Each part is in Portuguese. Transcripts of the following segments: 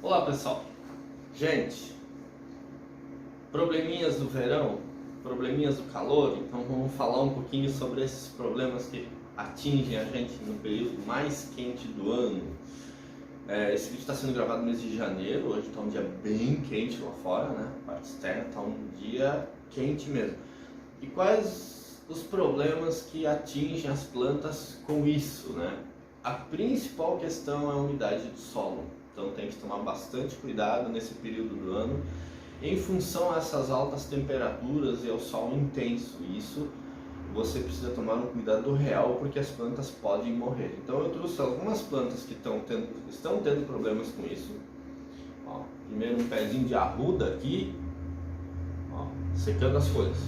Olá pessoal, gente, probleminhas do verão, probleminhas do calor, então vamos falar um pouquinho sobre esses problemas que atingem a gente no período mais quente do ano. Esse vídeo está sendo gravado no mês de janeiro, hoje está um dia bem quente lá fora, né? A parte externa está um dia quente mesmo. E quais os problemas que atingem as plantas com isso, né? A principal questão é a umidade do solo. Então tem que tomar bastante cuidado nesse período do ano em função a essas altas temperaturas e ao sol intenso. Isso você precisa tomar um cuidado real porque as plantas podem morrer. Então eu trouxe algumas plantas que estão tendo problemas com isso. Ó, primeiro um pezinho de arruda aqui, ó, secando as folhas.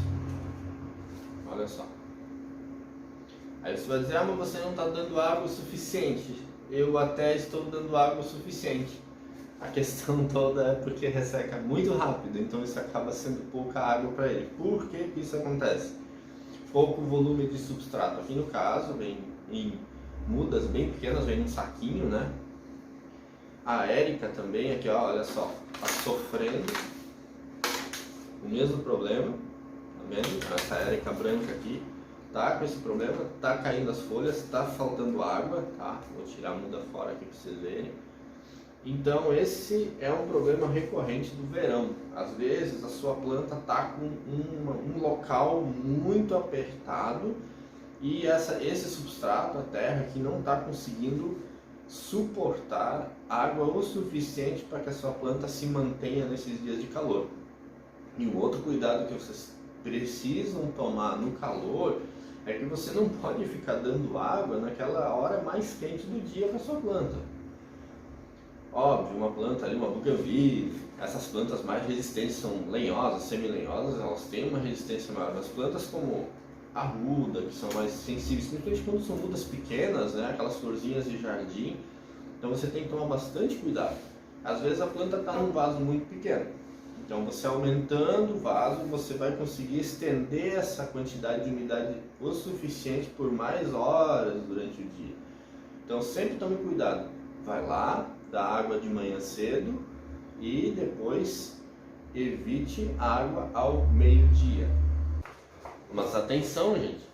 Olha só. Aí você vai dizer, mas você não está dando água o suficiente. Eu até estou dando água o suficiente. A questão toda é porque resseca muito rápido, então isso acaba sendo pouca água para ele. Por que isso acontece? Pouco volume de substrato. Aqui no caso, vem em mudas bem pequenas, vem num saquinho, né? A Érica também, aqui ó, olha só, está sofrendo o mesmo problema, tá vendo? Essa Érica branca aqui tá com esse problema, tá caindo as folhas, tá faltando água, tá? Vou tirar a muda fora aqui para vocês verem. Então esse é um problema recorrente do verão. Às vezes a sua planta tá com um local muito apertado e esse substrato, a terra aqui, não está conseguindo suportar água o suficiente para que a sua planta se mantenha nesses dias de calor. E um outro cuidado que vocês precisam tomar no calor é que você não pode ficar dando água naquela hora mais quente do dia para sua planta. Óbvio, uma planta ali, uma bougainville, essas plantas mais resistentes são lenhosas, semi-lenhosas, elas têm uma resistência maior. Mas plantas como a arruda, que são mais sensíveis, principalmente quando são mudas pequenas, né, aquelas florzinhas de jardim, então você tem que tomar bastante cuidado. Às vezes a planta está num vaso muito pequeno. Então você aumentando o vaso, você vai conseguir estender essa quantidade de umidade o suficiente por mais horas durante o dia. Então sempre tome cuidado. Vai lá, dá água de manhã cedo e depois evite água ao meio-dia. Mas atenção, gente.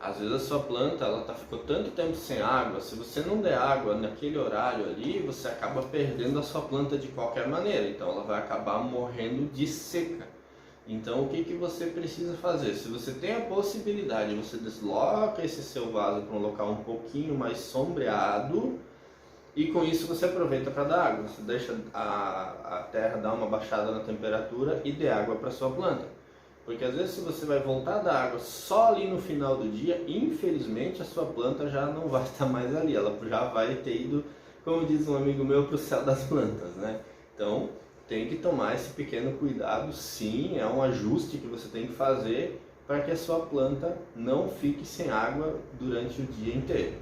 Às vezes a sua planta ficou tanto tempo sem água, se você não der água naquele horário ali, você acaba perdendo a sua planta de qualquer maneira, então ela vai acabar morrendo de seca. Então o que você precisa fazer? Se você tem a possibilidade, você desloca esse seu vaso para um local um pouquinho mais sombreado e com isso você aproveita para dar água. Você deixa a terra dar uma baixada na temperatura e dê água para sua planta. Porque às vezes se você vai voltar da água só ali no final do dia, infelizmente a sua planta já não vai estar mais ali, ela já vai ter ido, como diz um amigo meu, para o céu das plantas, né? Então tem que tomar esse pequeno cuidado, sim, é um ajuste que você tem que fazer para que a sua planta não fique sem água durante o dia inteiro.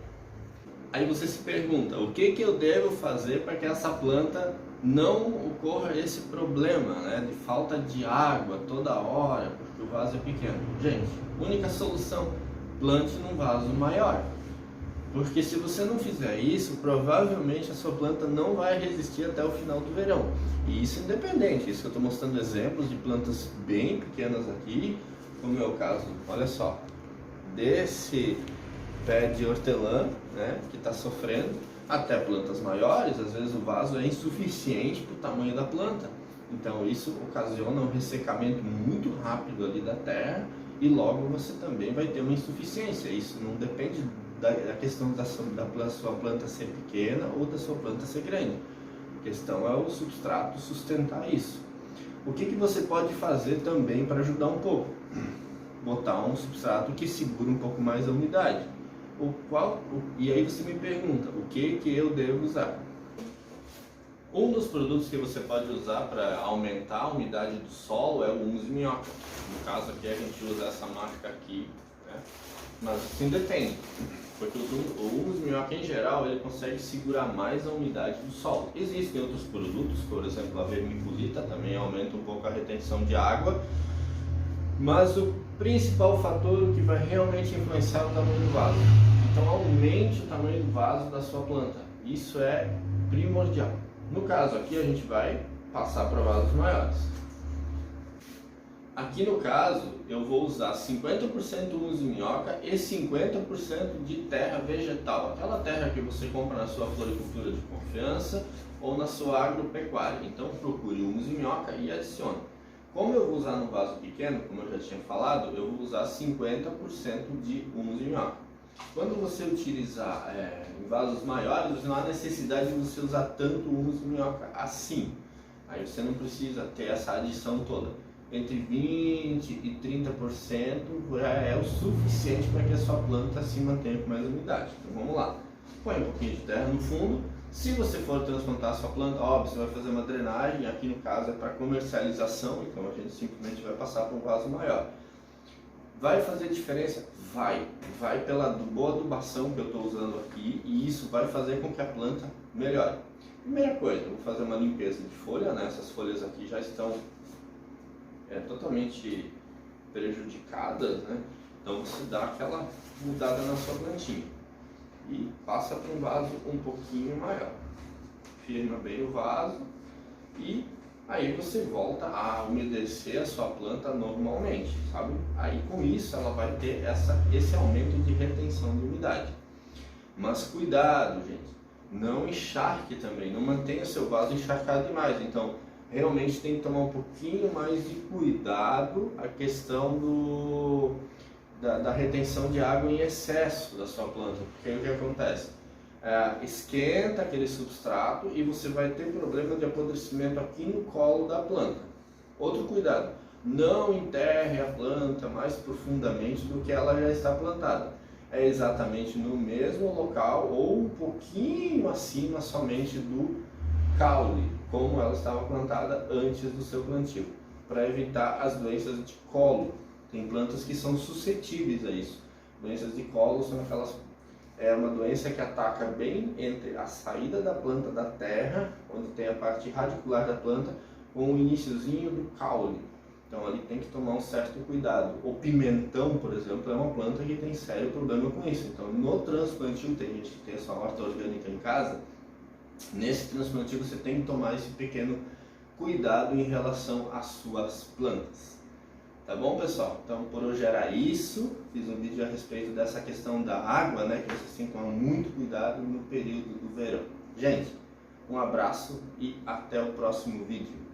Aí você se pergunta, o que eu devo fazer para que essa planta não ocorra esse problema, né, de falta de água toda hora, porque o vaso é pequeno? Gente, única solução, plante num vaso maior. Porque se você não fizer isso, provavelmente a sua planta não vai resistir até o final do verão. E isso independente, isso que eu estou mostrando exemplos de plantas bem pequenas aqui, como é o caso, olha só, desse pé de hortelã, né, que está sofrendo, até plantas maiores, às vezes o vaso é insuficiente para o tamanho da planta. Então isso ocasiona um ressecamento muito rápido ali da terra e logo você também vai ter uma insuficiência. Isso não depende da questão da sua planta ser pequena ou da sua planta ser grande. A questão é o substrato sustentar isso. O que você pode fazer também para ajudar um pouco? Botar um substrato que segura um pouco mais a umidade. E aí você me pergunta, o que eu devo usar? Um dos produtos que você pode usar para aumentar a umidade do solo é o humus de minhoca. No caso aqui a gente usa essa marca aqui, né? Mas assim depende, porque o humus de minhoca em geral ele consegue segurar mais a umidade do solo. Existem outros produtos, por exemplo a vermiculita também aumenta um pouco a retenção de água, mas o principal fator que vai realmente influenciar é o tamanho do vaso. Então aumente o tamanho do vaso da sua planta, isso é primordial. No caso aqui a gente vai passar para vasos maiores. Aqui no caso eu vou usar 50% humus de minhoca e 50% de terra vegetal, aquela terra que você compra na sua floricultura de confiança ou na sua agropecuária. Então procure humus de minhoca e adicione. Como eu vou usar no vaso pequeno, como eu já tinha falado, eu vou usar 50% de humus de minhoca. Quando você utilizar em vasos maiores, não há necessidade de você usar tanto humus de minhoca assim. Aí você não precisa ter essa adição toda. Entre 20% e 30% já é o suficiente para que a sua planta se mantenha com mais umidade. Então vamos lá. Põe um pouquinho de terra no fundo. Se você for transplantar a sua planta, óbvio, você vai fazer uma drenagem. Aqui no caso é para comercialização, então a gente simplesmente vai passar para um vaso maior. Vai fazer diferença? Vai pela boa adubação que eu estou usando aqui, e isso vai fazer com que a planta melhore. Primeira coisa, eu vou fazer uma limpeza de folha, né? Essas folhas aqui já estão totalmente prejudicadas, né? Então você dá aquela mudada na sua plantinha e passa para um vaso um pouquinho maior. Firma bem o vaso e aí você volta a umedecer a sua planta normalmente, sabe? Aí com isso ela vai ter esse aumento de retenção de umidade. Mas cuidado, gente, não encharque também, não mantenha seu vaso encharcado demais. Então realmente tem que tomar um pouquinho mais de cuidado a questão da retenção de água em excesso da sua planta, porque aí o que acontece? Esquenta aquele substrato e você vai ter problema de apodrecimento aqui no colo da planta. Outro cuidado, não enterre a planta mais profundamente do que ela já está plantada. É exatamente no mesmo local ou um pouquinho acima somente do caule, como ela estava plantada antes do seu plantio, para evitar as doenças de colo. Tem plantas que são suscetíveis a isso. Doenças de colo são uma doença que ataca bem entre a saída da planta da terra, onde tem a parte radicular da planta, com o iniciozinho do caule. Então ali tem que tomar um certo cuidado. O pimentão, por exemplo, é uma planta que tem sério problema com isso. Então no transplantio, tem gente que tem a sua horta orgânica em casa, nesse transplantio você tem que tomar esse pequeno cuidado em relação às suas plantas. Tá bom, pessoal? Então por hoje era isso. Fiz um vídeo a respeito dessa questão da água, né? Que vocês têm que tomar muito cuidado no período do verão. Gente, um abraço e até o próximo vídeo.